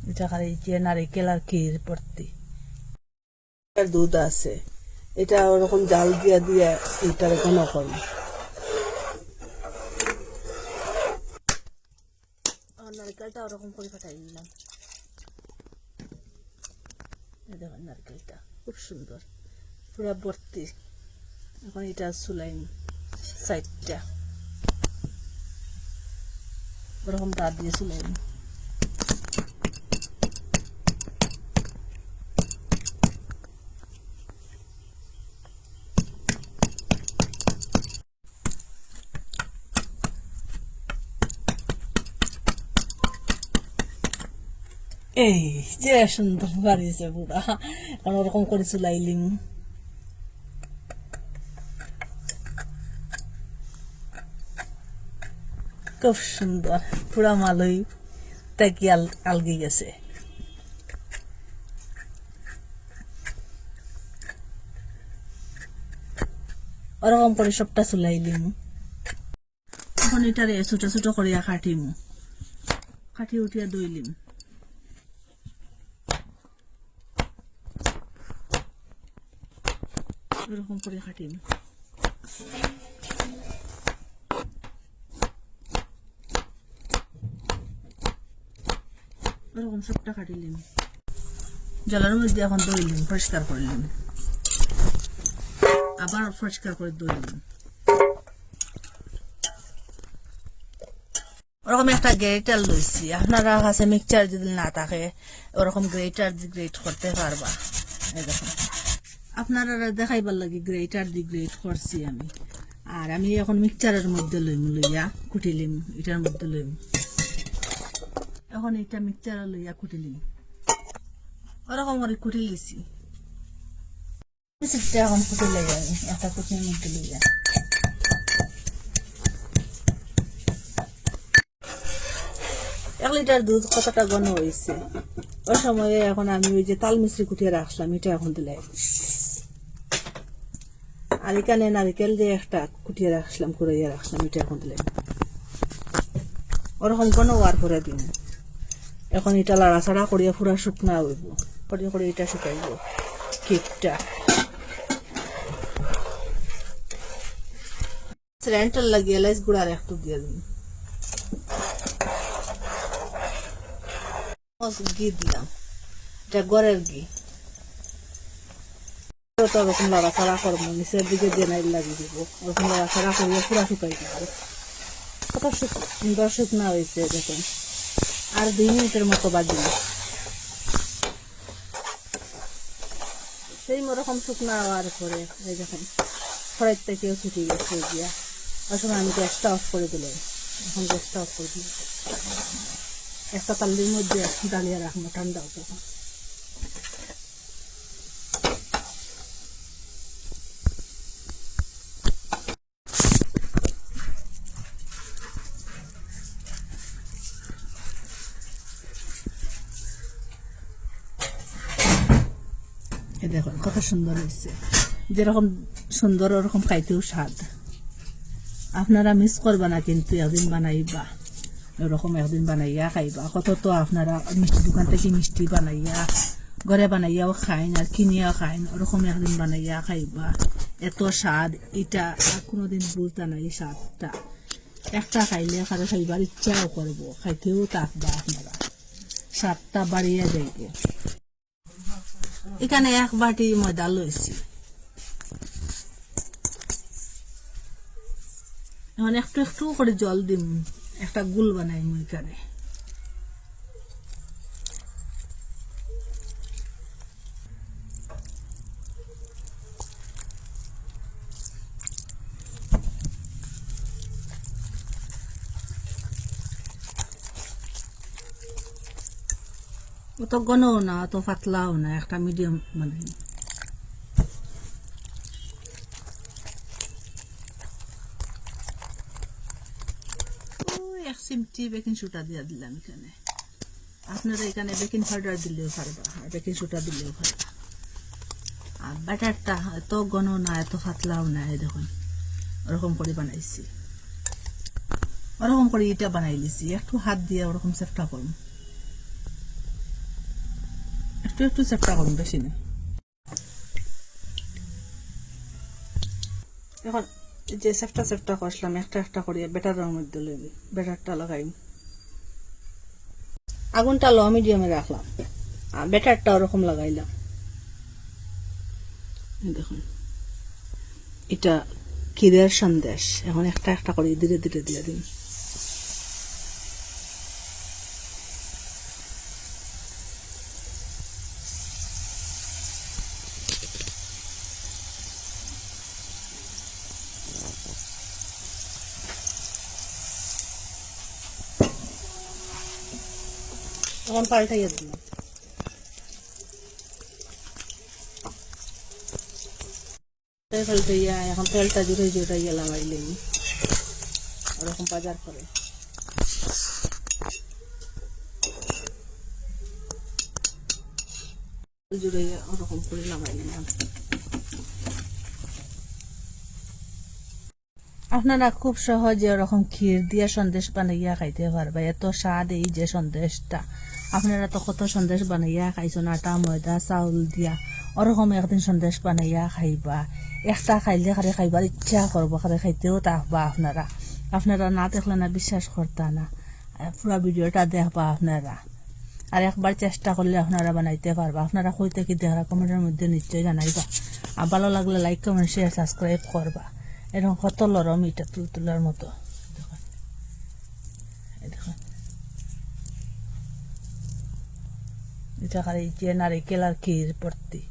এটা খালি যে নারিকেল আর ক্ষীর ভর্তি। দুধ আছে, এটা ওরকম জাল দিয়া দিয়া এটার ঘন করবো। নারকেলটা ওরকম করে ফাটাই নিলাম। দেখুন নারকেলটা খুব সুন্দর, পুরা ভর্তি। এখন এটা চুলাইম সাইডটা ওরকম দাঁত দিয়ে চুলাইম। এই যে সুন্দর বাড়িয়েছে পুরা, এখন ওরকম করে চুলাইলিম। খুব সুন্দর, পুরা মালই তাকি আলগি গেছে। ওরকম করে সবটা চুলাইলিম। এখন এটারে ছোট ছোট করিয়া কাটিম, কাটি উঠিয়া দইলিম। এরকম করে কাটিম। এরকম সবটা কাটিলিম, জলের মধ্যে এখন দইলিম, পরিষ্কার করলিম, আবার পরিষ্কার করে দইলিম। ওরকম একটা গ্রেটার লইছি, আপনারা কাছে মিক্সচার যদি না থাকে ওরকম গ্রেটার দিয়ে গ্রেট করতে পারবা। এই দেখুন, আপনারা দেখাইবার লাগে গ্রেটার দিয়ে গ্রেট করছি আমি। আর আমি এখন মিক্সচারের মধ্যে লইম, লইয়া কুটিলিম, এটার মধ্যে লইম। এখন এটা মিক্সচার লইয়া কুটিলিম, ওরকম করে কুটি লিছি। এখন কুটি লইয়া একটা কুটির মধ্যে লইয়া এক লিটার দুধ কতটা ঘন হয়েছে ওই সময়ে। এখন আমি ওই যে তাল মিশ্রি কুটিয়ে রাখলাম, এটা এখন দিলাই। আর এখানে নারিকেল দিয়ে একটা কুটিয়ে রাখলাম, কুড়াইয়া রাখলাম, এটা এখন দিলাম। ওরকম ঘন হওয়ার পরে দিন এখন এটা লাড়াচাড়া করিয়া পুরা শুকনা হইব, করে করে এটা শুকাইব কেকটা। সিলিন্ডার লাগিয়ে এলাচ গুঁড়ার একটু দিয়ে দিন, ঘি দিলাম, এটা গড়ের ঘি। ওরকম লড়াচড়া করবো, নিচের দিকে জেনাইল লাগিয়ে দিব, ওরকম লড়াচড়া করিয়ে পুরা শুকাই দিব। কত সুন্দর শুকনা হয়েছে দেখুন। আর 2 মিনিটের মতো বাজিব। সেই ওরকম শুকনা হওয়ার পরে এই দেখুন খড়ের থেকেও ছুটে গেছে গিয়া। ওই সময় আমি গ্যাসটা অফ করে দিলাম। এখন গ্যাসটা অফ করে দিলাম, একটা তাল্লির মধ্যে ডালিয়া রাখবো, ঠান্ডাও তখন। দেখুন কত সুন্দর হয়েছে, যেরকম সুন্দর ওরকম খাইতেও স্বাদ। আপনারা মিস করবা না কিন্তু, একদিন বানাইবা, ওরকম একদিন বানাইয়া খাইবা। কত তো আপনারা মিষ্টি দোকান থেকে মিষ্টি বানাইয়া ঘরে বানাইয়াও খাইন আর কিনিয়াও খাইন, ওরকম একদিন বানাইয়া খাইবা। এত স্বাদ, এটা কোনোদিন ভুলতা না। এই স্বাদটা একটা খাইলে কারো খাইবার ইচ্ছাও করবো, খাইতেও থাকবা আপনারা, স্বাদটা বাড়িয়ে যাইবে। এখানে 1 বাটি ময়দা লইছি, এখন একটু একটু করে জল দিম, একটা গুল বানাই এখানে। অত ঘনও না, অত পাতলাও না, একটা মিডিয়াম বানাই। এক চিমটি বেকিং সোডা দিয়ে দিলাম এখানে। আপনারা এখানে বেকিং পাউডার দিলেও পারবা, আর বেকিং সোডা দিলেও পারবা। আর ব্যাটারটা এত ঘন না, এত পাতলাও না। এই দেখুন ওরকম করে বানাইছি, ওরকম করে এটা বানাই লিছি। একটু হাত দিয়ে ওরকম চেষ্টা করুন। একটু একটু চেষ্টা করুন, বেশি না। এখন যে চেষ্টা করছিলাম একটা একটা করিয়া বেটারের মধ্যে লইম, বেটারটা লাগাইম। আগুনটা লো মিডিয়ামে রাখলাম, আর বেটারটা ওরকম লাগাইলাম। দেখুন এটা ক্ষীরের সন্দেশ। এখন একটা একটা করে ধীরে ধীরে দিয়ে দিন। এখন পাল্টাইয়া দিলাম। পাল্টাইয়া এখন তেলটা জুড়ে জুড়াইয়া লাগাইলেই ওরকম বাজার করে। জুড়াইয়া ওরকম করে লাগাইলাম। আপনারা খুব সহজে ওরকম ক্ষীর দিয়া সন্দেশ বানাইয়া খাইতে পারবা। এত স্বাদ এই যে সন্দেশটা। আপনারা তো কত সন্দেশ বানাইয়া খাইছেন আটা ময়দা চাউল দিয়া, ওরকম একদিন সন্দেশ বানাইয়া খাইবা। একটা খাইলে খারে খাইবার ইচ্ছা করবো, খারে খাইতেও থাকবা আপনারা। আপনারা না দেখলে না বিশ্বাস করতা না, পুরা ভিডিওটা দেখবা আপনারা। আর একবার চেষ্টা করলে আপনারা বানাইতে পারবা। আপনারা কইতে কি দেখা কমেন্টের মধ্যে নিশ্চয়ই জানাইবা। আর ভালো লাগলে লাইক কমেন্ট শেয়ার সাবস্ক্রাইব করবা। এরকম কত লরম এটা তুলতুলার মতো। দেখুন দেখুন, এটা খালি যে নারিকেল আর ক্ষীর ভর্তি।